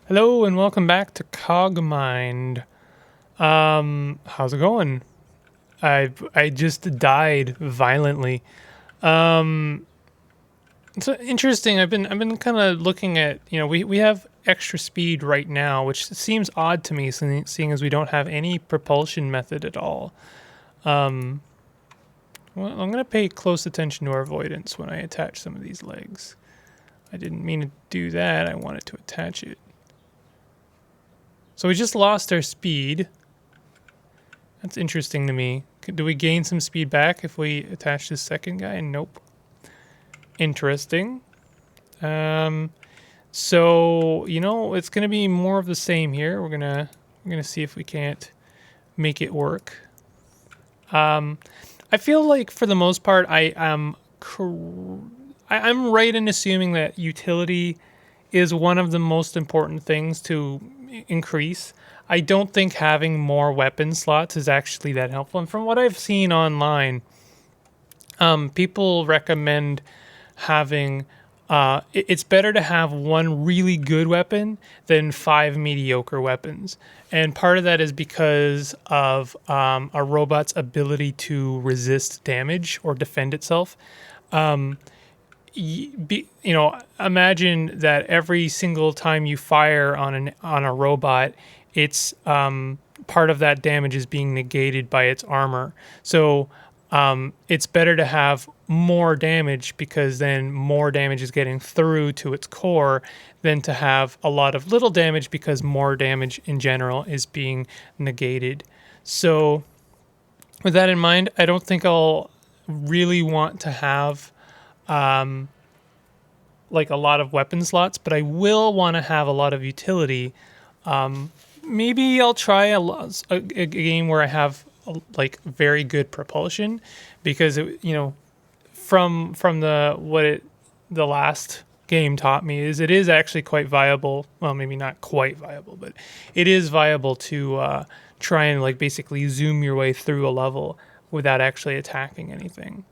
Hello and welcome back to Cogmind. How's it going? I just died violently. Um, it's interesting. I've been kind of looking at we have extra speed right now, which seems odd to me, seeing as we don't have any propulsion method at all. Um, well, I'm gonna pay close attention to our avoidance when I attach some of these legs. I didn't mean to do that. I wanted to attach it. So we just lost our speed. That's interesting to me. Do we gain some speed back if we attach this second guy? Nope. Interesting. So it's gonna be more of the same here. We're gonna see if we can't make it work. I feel like for the most part, I'm right in assuming that utility is one of the most important things to increase. I don't think having more weapon slots is actually that helpful. And from what I've seen online, people recommend having. It's better to have one really good weapon than five mediocre weapons. And part of that is because of a robot's ability to resist damage or defend itself. Imagine that every single time you fire on a robot, it's part of that damage is being negated by its armor. So it's better to have more damage because then more damage is getting through to its core than to have a lot of little damage because more damage in general is being negated. So with that in mind, I don't think I'll really want to have like a lot of weapon slots, but I will want to have a lot of utility. Maybe I'll try a game where I have like very good propulsion, because from the last game taught me is it is actually quite viable. Well, maybe not quite viable, but it is viable to try and like basically zoom your way through a level without actually attacking anything.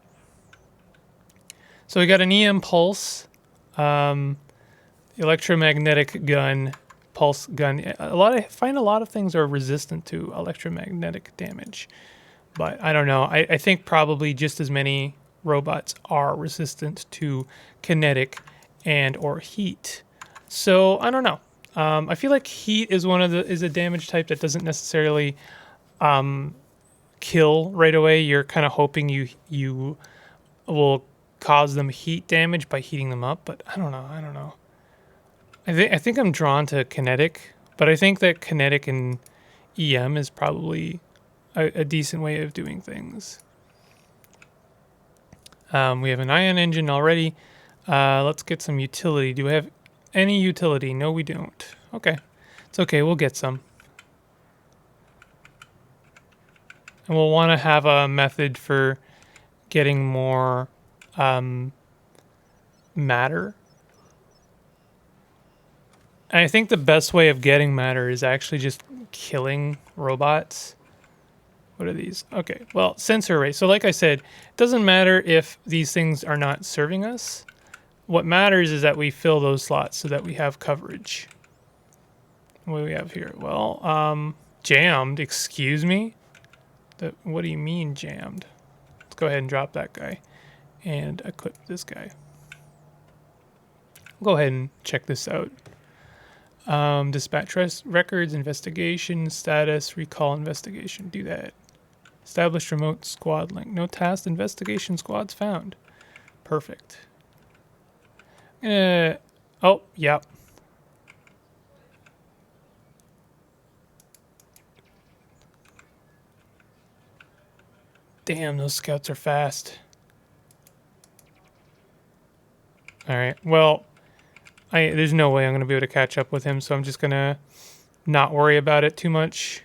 So we got an EM pulse, electromagnetic gun, pulse gun. I find a lot of things are resistant to electromagnetic damage, but I don't know. I think probably just as many robots are resistant to kinetic and or heat. So I don't know. I feel like heat is is a damage type that doesn't necessarily kill right away. You're kind of hoping you will cause them heat damage by heating them up, but I don't know. I think I'm drawn to kinetic, but I think that kinetic and EM is probably a decent way of doing things. We have an ion engine already. Let's get some utility. Do we have any utility? No, we don't. Okay. It's okay. We'll get some. And we'll want to have a method for getting more matter. And I think the best way of getting matter is actually just killing robots. What are these? Okay, well, sensor array. So like I said, it doesn't matter if these things are not serving us. What matters is that we fill those slots so that we have coverage. What do we have here? Well, jammed, excuse me? What do you mean jammed? Let's go ahead and drop that guy and equip this guy. Go ahead and check this out. Dispatch records, investigation, status, recall investigation. Do that. Establish remote squad link. No task investigation squads found. Perfect. Oh, yep. Damn, those scouts are fast. Alright, well, there's no way I'm going to be able to catch up with him, so I'm just going to not worry about it too much.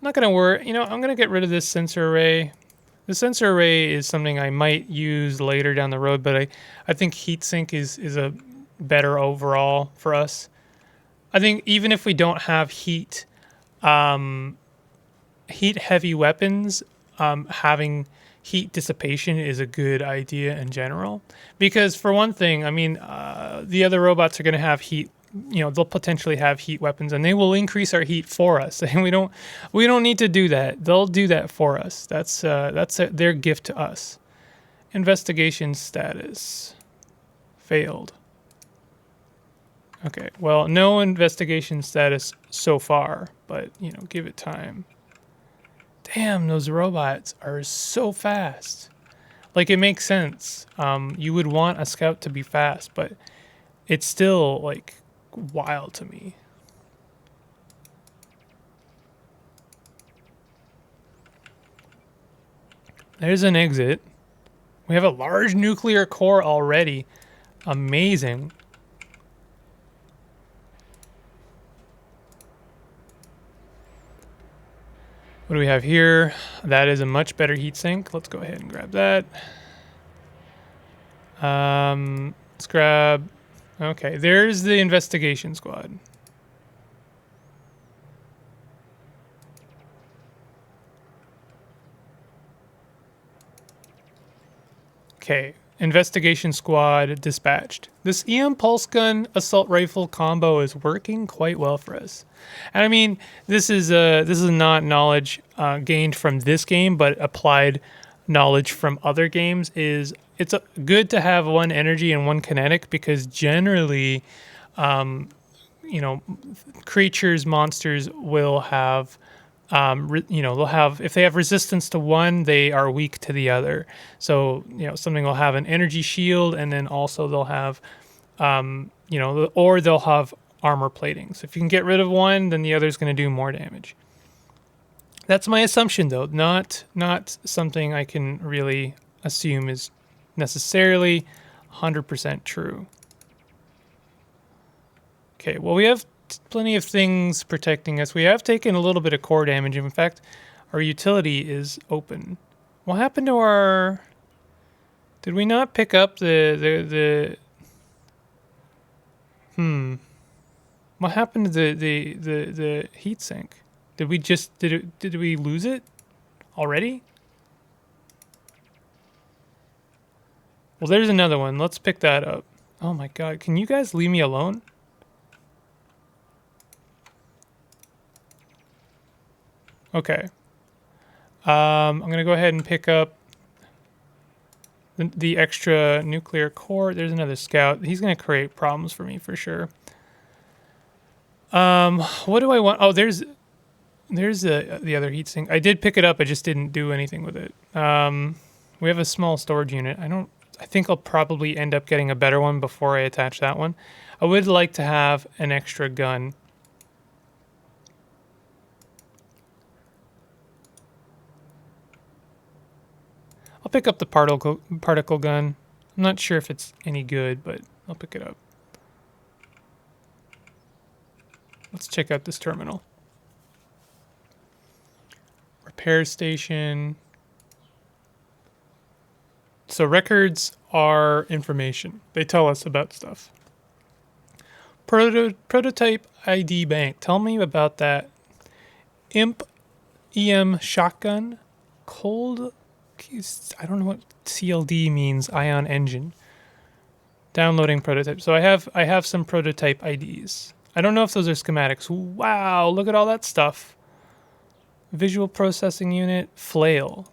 I'm not going to worry. I'm going to get rid of this sensor array. The sensor array is something I might use later down the road, but I think heatsink is a better overall for us. I think even if we don't have heat heavy weapons, having heat dissipation is a good idea in general, because for one thing, I mean, the other robots are going to have heat they'll potentially have heat weapons, and they will increase our heat for us. And we don't need to do that. They'll do that for us. That's their gift to us. Investigation status failed. Okay, well, no investigation status so far, but give it time. Damn, those robots are so fast. Like, it makes sense. You would want a scout to be fast, but it's still like wild to me. There's an exit. We have a large nuclear core already. Amazing. What do we have here? That is a much better heatsink. Let's go ahead and grab that. Let's grab... Okay, there's the investigation squad. Okay, investigation squad dispatched. This EM pulse gun assault rifle combo is working quite well for us. And I mean, this is not knowledge gained from this game, but applied knowledge from other games. It's good to have one energy and one kinetic, because generally, creatures, monsters will have, they'll have, if they have resistance to one, they are weak to the other. So, something will have an energy shield, and then also they'll have, or they'll have armor plating. So if you can get rid of one, then the other's going to do more damage. That's my assumption, though, not something I can really assume is necessarily 100% true. Okay, well, we have plenty of things protecting us. We have taken a little bit of core damage. In fact, our utility is open. What happened to our... Did we not pick up the What happened to the heatsink? Did we lose it already? Well, there's another one. Let's pick that up. Oh my god, can you guys leave me alone? Okay. I'm gonna go ahead and pick up the extra nuclear core. There's another scout. He's gonna create problems for me for sure. What do I want? Oh, there's the other heatsink. I did pick it up. I just didn't do anything with it. We have a small storage unit. I think I'll probably end up getting a better one before I attach that one. I would like to have an extra gun. I'll pick up the particle gun. I'm not sure if it's any good, but I'll pick it up. Let's check out this terminal. Repair station. So records are information. They tell us about stuff. Prototype ID bank. Tell me about that. Imp EM shotgun. Cold... I don't know what CLD means. Ion engine. Downloading prototype. So I have some prototype IDs. I don't know if those are schematics. Wow, look at all that stuff. Visual processing unit. Flail.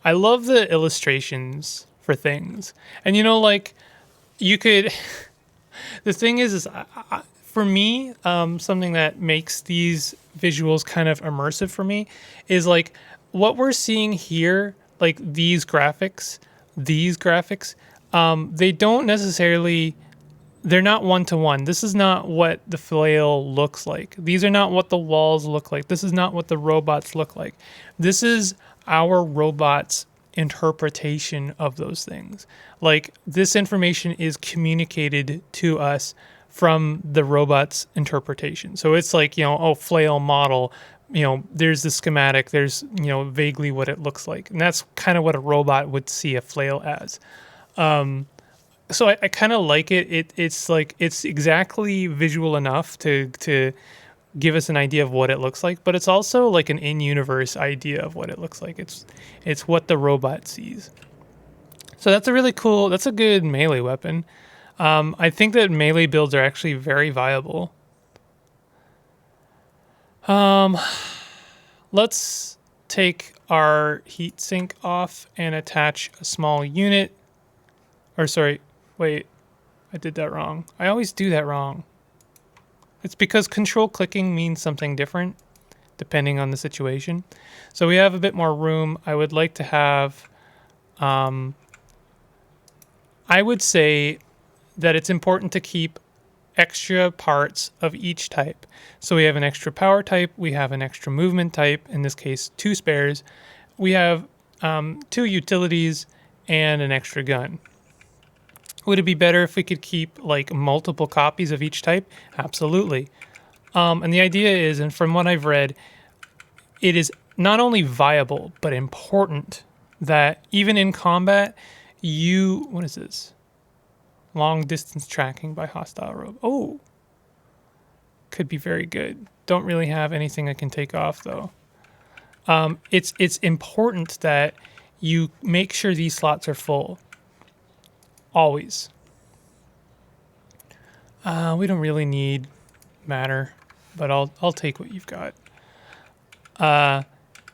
I love the illustrations for things. And you could... The thing is for me, something that makes these visuals kind of immersive for me is like what we're seeing here, like these graphics, they don't necessarily... They're not one-to-one. This is not what the flail looks like. These are not what the walls look like. This is not what the robots look like. This is our robots' interpretation of those things. Like, this information is communicated to us from the robot's interpretation. So it's like, flail model, there's the schematic, there's, vaguely what it looks like. And that's kind of what a robot would see a flail as. So I kind of like it. It's like, it's exactly visual enough to give us an idea of what it looks like, but it's also like an in-universe idea of what it looks like. It's what the robot sees. So that's a really cool, that's a good melee weapon. I think that melee builds are actually very viable. Let's take our heatsink off and attach a small unit. Or sorry, wait, I did that wrong. I always do that wrong. It's because control clicking means something different depending on the situation. So we have a bit more room. I would like to have, I would say that it's important to keep extra parts of each type. So we have an extra power type, we have an extra movement type, in this case 2 spares, we have 2 utilities and an extra gun. Would it be better if we could keep like multiple copies of each type? Absolutely. And the idea is, and from what I've read, it is not only viable but important that even in combat what is this? Long distance tracking by hostile robe. Oh, could be very good. Don't really have anything I can take off though. It's important that you make sure these slots are full. Always. We don't really need matter, but I'll take what you've got.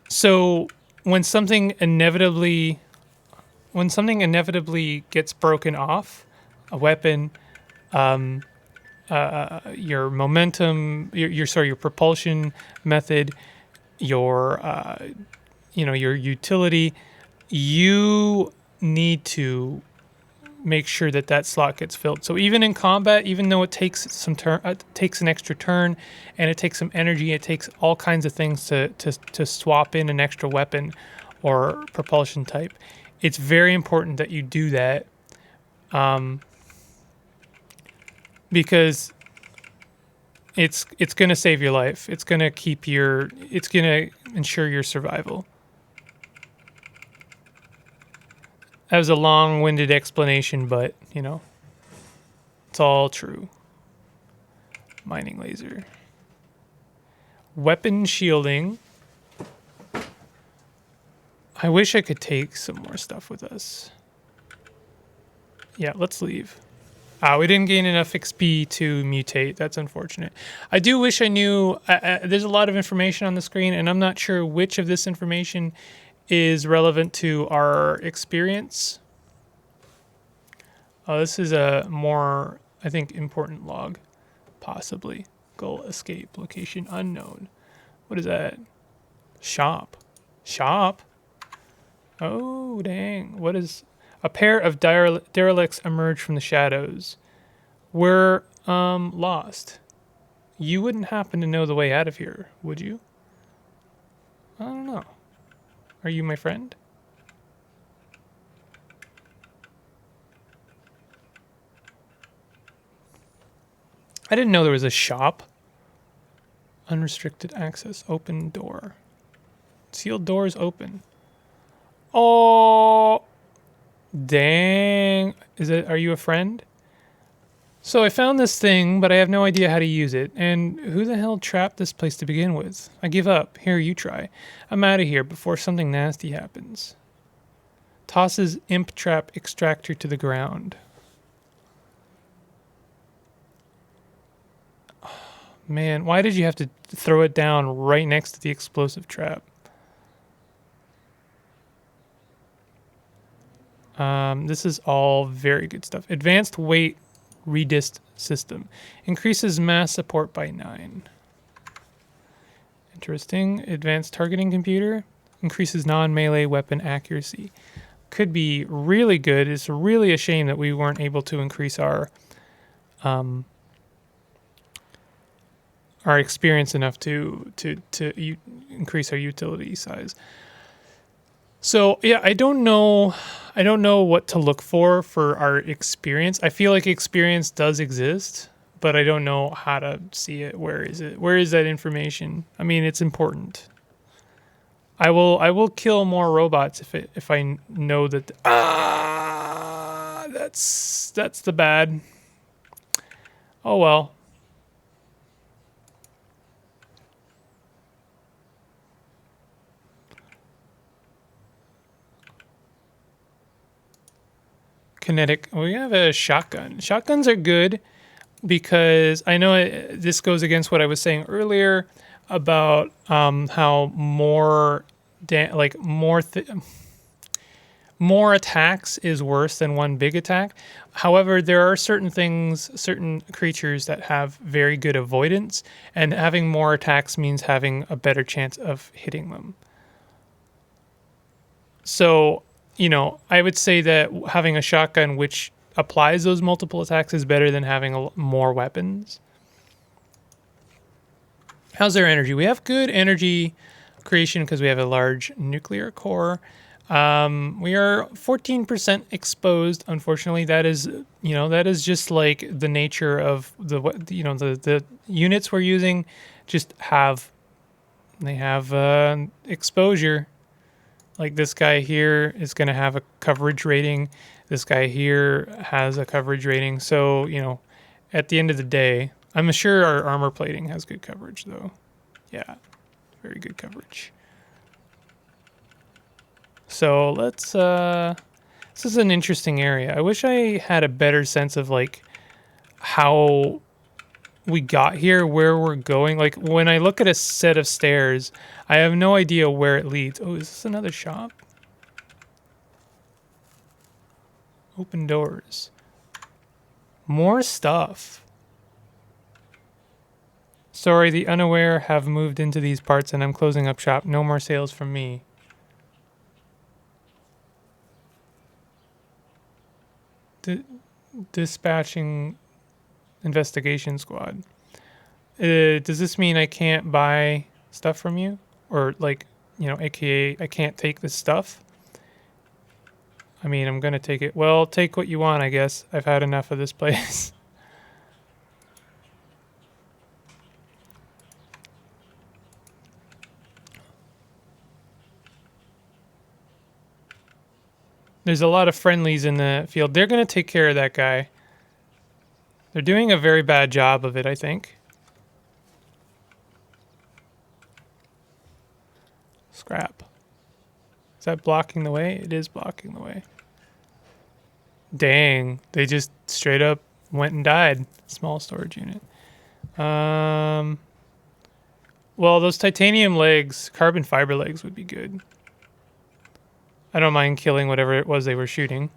So when something inevitably gets broken off, a weapon, your momentum, your propulsion method, your utility, you need to make sure that slot gets filled. So even in combat, even though it takes takes an extra turn, and it takes some energy, it takes all kinds of things to swap in an extra weapon or propulsion type. It's very important that you do that, because it's going to save your life. It's going to ensure your survival. That was a long-winded explanation, but, it's all true. Mining laser. Weapon shielding. I wish I could take some more stuff with us. Yeah, let's leave. We didn't gain enough XP to mutate. That's unfortunate. I do wish I knew... there's a lot of information on the screen, and I'm not sure which of this information is relevant to our experience. This is a more, I think, important log, possibly. Goal, escape, location, unknown. What is that? Shop. Shop? Oh, dang. What is... A pair of derelicts emerged from the shadows. We're lost. You wouldn't happen to know the way out of here, would you? I don't know. Are you my friend? I didn't know there was a shop. Unrestricted access. Open door. Sealed doors open. Oh, dang. Are you a friend? So I found this thing, but I have no idea how to use it. And who the hell trapped this place to begin with? I give up. Here, you try. I'm out of here before something nasty happens. Tosses imp trap extractor to the ground. Oh, man, why did you have to throw it down right next to the explosive trap? This is all very good stuff. Advanced weight redist system. Increases mass support by 9. Interesting. Advanced targeting computer. Increases non-melee weapon accuracy. Could be really good. It's really a shame that we weren't able to increase our experience enough to increase our utility size. So yeah, I don't know what to look for our experience. I feel like experience does exist, but I don't know how to see it. Where is it? Where is that information? I mean, it's important. I will kill more robots if I know that. That's the bad. Oh well. kinetic. We have a shotgun. Shotguns are good because I know this goes against what I was saying earlier about how more attacks is worse than one big attack. However, there are certain things, certain creatures that have very good avoidance, and having more attacks means having a better chance of hitting them. So, I would say that having a shotgun which applies those multiple attacks is better than having more weapons. How's their energy? We have good energy creation because we have a large nuclear core. We are 14% exposed. Unfortunately, that is just like the nature of the units we're using. Just have exposure. Like this guy here is going to have a coverage rating. This guy here has a coverage rating. So, at the end of the day, I'm sure our armor plating has good coverage though. Yeah, very good coverage. So let's, this is an interesting area. I wish I had a better sense of like how we got here, where we're going. Like when I look at a set of stairs, I have no idea where it leads. Oh, is this another shop? Open doors. More stuff. Sorry, the unaware have moved into these parts and I'm closing up shop. No more sales from me. Dispatching investigation squad. Does this mean I can't buy stuff from you? Or like, aka I can't take this stuff? I mean, I'm gonna take it. Well, take what you want, I guess. I've had enough of this place. There's a lot of friendlies in the field. They're going to take care of that guy. They're doing a very bad job of it, I think. Scrap. Is that blocking the way? It is blocking the way. Dang. They just straight up went and died. Small storage unit. Well, those titanium legs, carbon fiber legs would be good. I don't mind killing whatever it was they were shooting.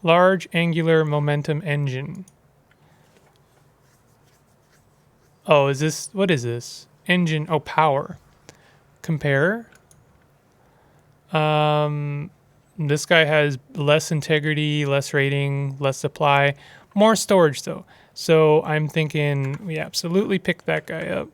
Large angular momentum engine. Oh, what is this? Engine, power. Compare. This guy has less integrity, less rating, less supply. More storage, though. So I'm thinking we absolutely pick that guy up.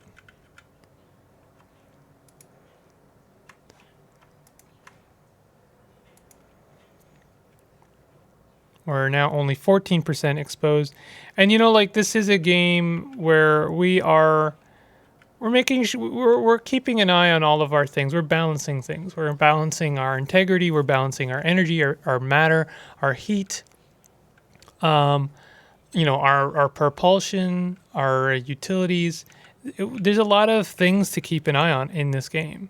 We're now only 14% exposed. And this is a game where we're keeping an eye on all of our things. We're balancing things. We're balancing our integrity. We're balancing our energy, our matter, our heat. Our propulsion, our utilities. There's a lot of things to keep an eye on in this game.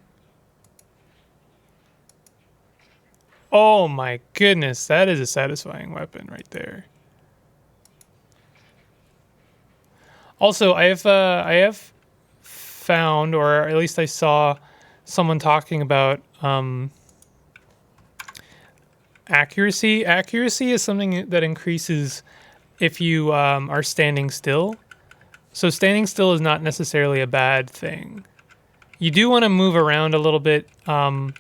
Oh my goodness, that is a satisfying weapon right there. Also, I have found, or at least I saw someone talking about accuracy. Accuracy is something that increases if you are standing still. So standing still is not necessarily a bad thing. You do want to move around a little bit to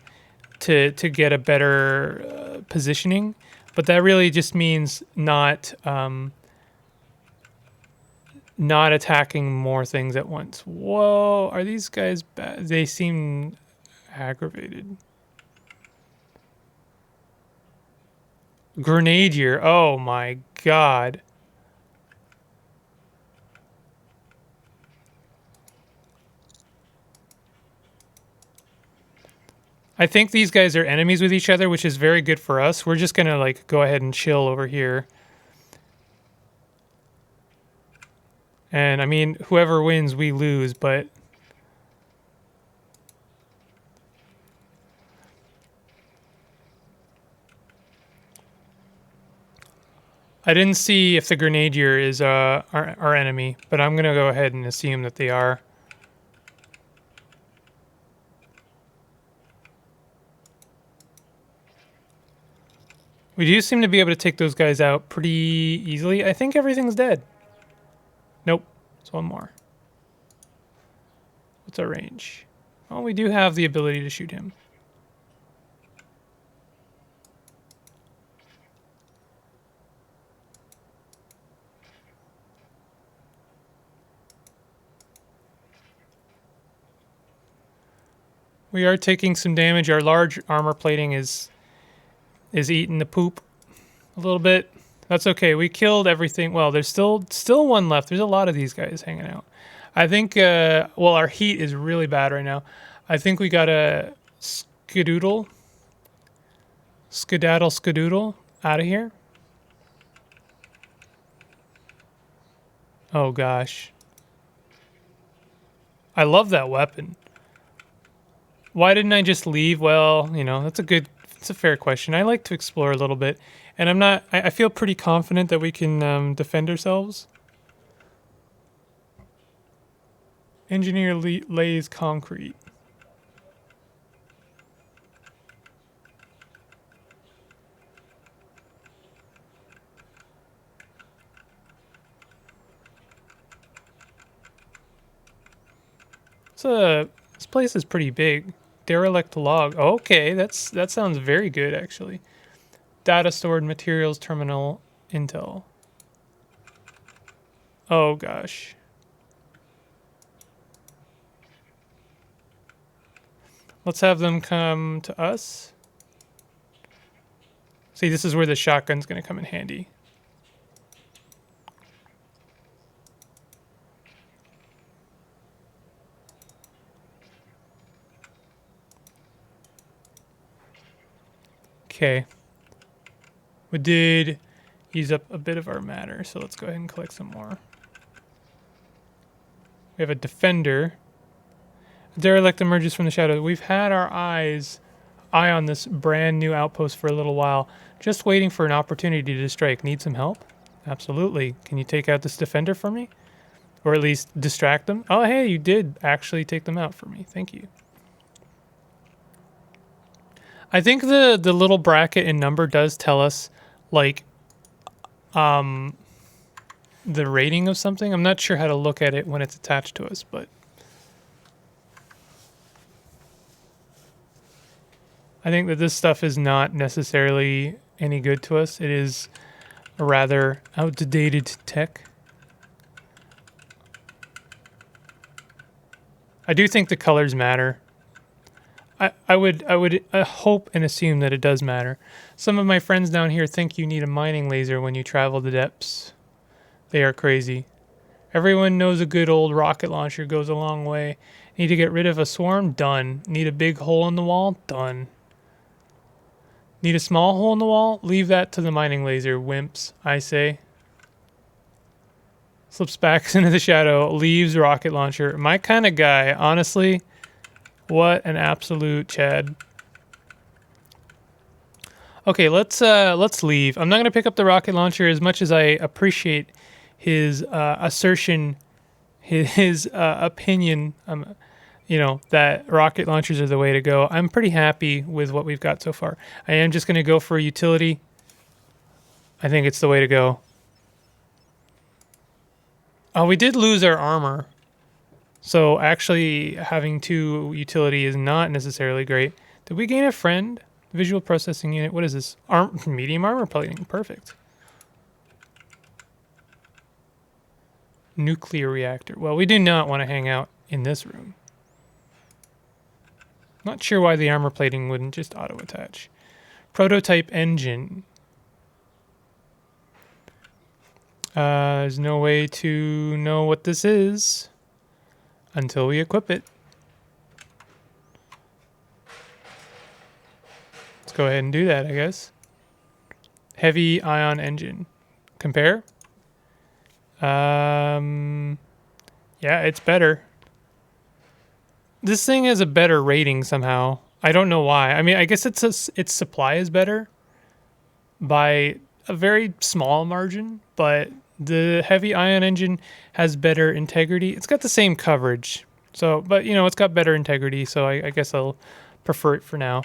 get a better positioning, but that really just means not attacking more things at once. Whoa, are these guys bad? They seem aggravated. Grenadier, oh my god. I think these guys are enemies with each other, which is very good for us. We're just gonna go ahead and chill over here. And I mean, whoever wins, we lose, but I didn't see if the Grenadier is our enemy, but I'm going to go ahead and assume that they are. We do seem to be able to take those guys out pretty easily. I think everything's dead. Nope. It's one more. What's our range? Oh, we do have the ability to shoot him. We are taking some damage. Our large armor plating is eating the poop a little bit. That's okay. We killed everything. Well, there's still one left. There's a lot of these guys hanging out. I think, well, our heat is really bad right now. I think we got to skedaddle out of here. Oh, gosh. I love that weapon. Why didn't I just leave? Well, you know, it's a fair question. I like to explore a little bit. And I feel pretty confident that we can defend ourselves. Engineer lays concrete. This place is pretty big. Derelict log. Okay, that sounds very good actually. Data stored materials terminal intel. Oh gosh. Let's have them come to us. See, this is where the shotgun's going to come in handy. Okay. We did use up a bit of our matter, so let's go ahead and collect some more. We have a defender. A derelict emerges from the shadow. We've had our eye on this brand new outpost for a little while, just waiting for an opportunity to strike. Need some help? Absolutely. Can you take out this defender for me? Or at least distract them? Oh, hey, you did actually take them out for me. Thank you. I think the little bracket and number does tell us, like, the rating of something. I'm not sure how to look at it when it's attached to us, but I think that this stuff is not necessarily any good to us. It is a rather outdated tech. I do think the colors matter. I would hope and assume that it does matter. Some of my friends down here think you need a mining laser when you travel the depths. They are crazy. Everyone knows a good old rocket launcher goes a long way. Need to get rid of a swarm? Done. Need a big hole in the wall? Done. Need a small hole in the wall? Leave that to the mining laser, wimps, I say. Slips back into the shadow, leaves rocket launcher. My kind of guy, honestly. What an absolute Chad. Okay, let's leave. I'm not gonna pick up the rocket launcher as much as I appreciate his assertion, his opinion. You know, that rocket launchers are the way to go. I'm pretty happy with what we've got so far. I am just gonna go for a utility. I think it's the way to go. Oh, we did lose our armor. So actually having 2 utility is not necessarily great. Did we gain a friend? Visual processing unit. What is this? Medium armor plating. Perfect. Nuclear reactor. Well, we do not want to hang out in this room. Not sure why the armor plating wouldn't just auto-attach. Prototype engine. There's no way to know what this is until we equip it. Let's go ahead and do that, I guess. Heavy ion engine. Compare. Yeah, it's better. This thing has a better rating somehow. I don't know why. I mean, I guess its supply is better by a very small margin, but the heavy ion engine has better integrity. It's got the same coverage, so but you know it's got better integrity. So I guess I'll prefer it for now.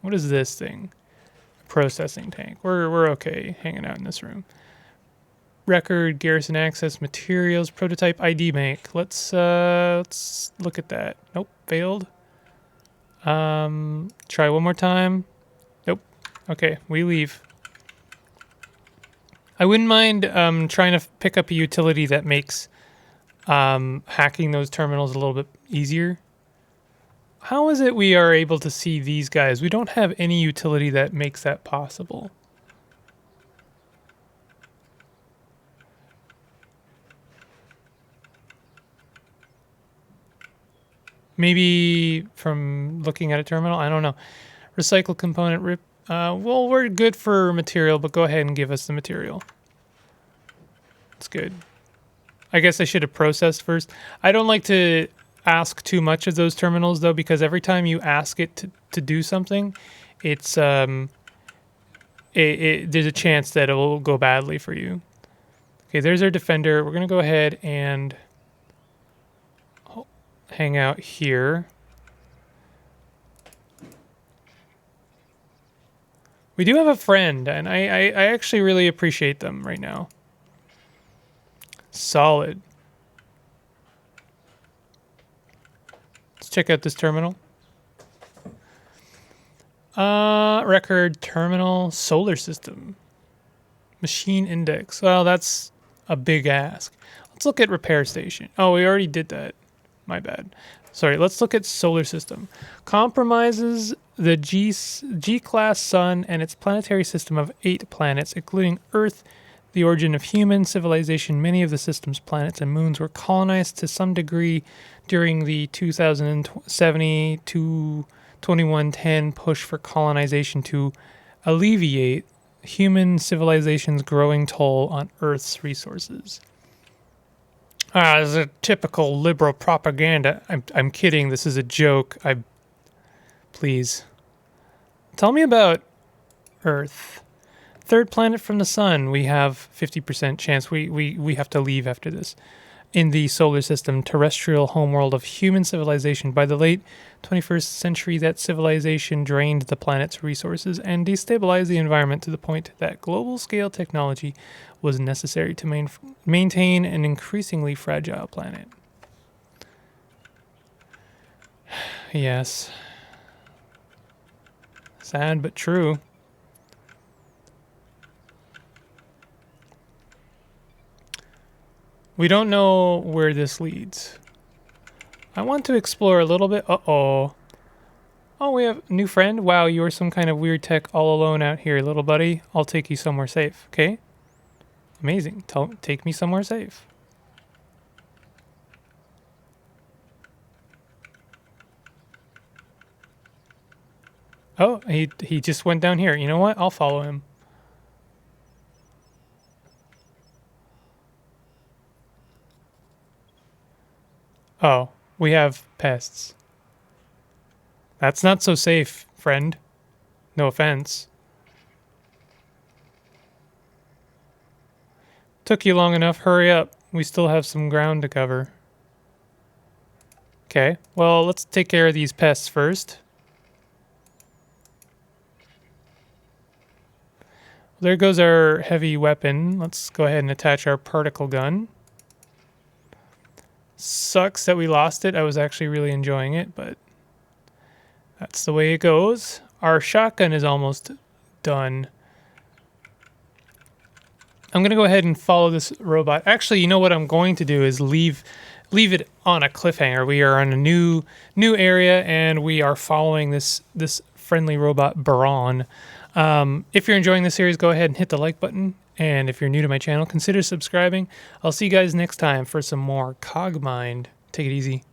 What is this thing? Processing tank. We're okay hanging out in this room. Record, garrison access, materials, prototype ID bank. Let's look at that. Nope, failed. Try one more time. Nope. Okay, we leave. I wouldn't mind trying to pick up a utility that makes hacking those terminals a little bit easier. How is it we are able to see these guys? We don't have any utility that makes that possible. Maybe from looking at a terminal? I don't know. Recycle component rip. Well, we're good for material, but go ahead and give us the material. It's good. I guess I should have processed first. I don't like to ask too much of those terminals, though, because every time you ask it to do something, it's there's a chance that it will go badly for you. Okay, there's our defender. We're going to go ahead and hang out here. We do have a friend, and I actually really appreciate them right now. Solid. Let's check out this terminal. Record, terminal, solar system. Machine index. Well, that's a big ask. Let's look at repair station. Oh, we already did that. My bad. Sorry, let's look at solar system. Compromises the G-class sun and its planetary system of 8 planets, including Earth, the origin of human civilization. Many of the system's planets and moons were colonized to some degree during the 2070 to 2110 push for colonization to alleviate human civilization's growing toll on Earth's resources. This is a typical liberal propaganda. I'm kidding. This is a joke. Please. Tell me about Earth. Third planet from the sun. We have 50% chance. We have to leave after this. In the solar system, terrestrial homeworld of human civilization. By the late 21st century, that civilization drained the planet's resources and destabilized the environment to the point that global-scale technology was necessary to maintain an increasingly fragile planet. Yes. Sad but true. We don't know where this leads. I want to explore a little bit. Uh-oh. Oh, we have a new friend? Wow, you're some kind of weird tech all alone out here, little buddy. I'll take you somewhere safe, okay? Amazing. Take me somewhere safe. Oh, he just went down here. You know what? I'll follow him. Oh, we have pests. That's not so safe, friend. No offense. Took you long enough. Hurry up. We still have some ground to cover. Okay, well, let's take care of these pests first. There goes our heavy weapon. Let's go ahead and attach our particle gun. Sucks that we lost it. I was actually really enjoying it, but that's the way it goes. Our shotgun is almost done. I'm going to go ahead and follow this robot. Actually, you know what I'm going to do is leave it on a cliffhanger. We are on a new area, and we are following this friendly robot, Baron. If you're enjoying this series, go ahead and hit the like button. And if you're new to my channel, consider subscribing. I'll see you guys next time for some more Cogmind. Take it easy.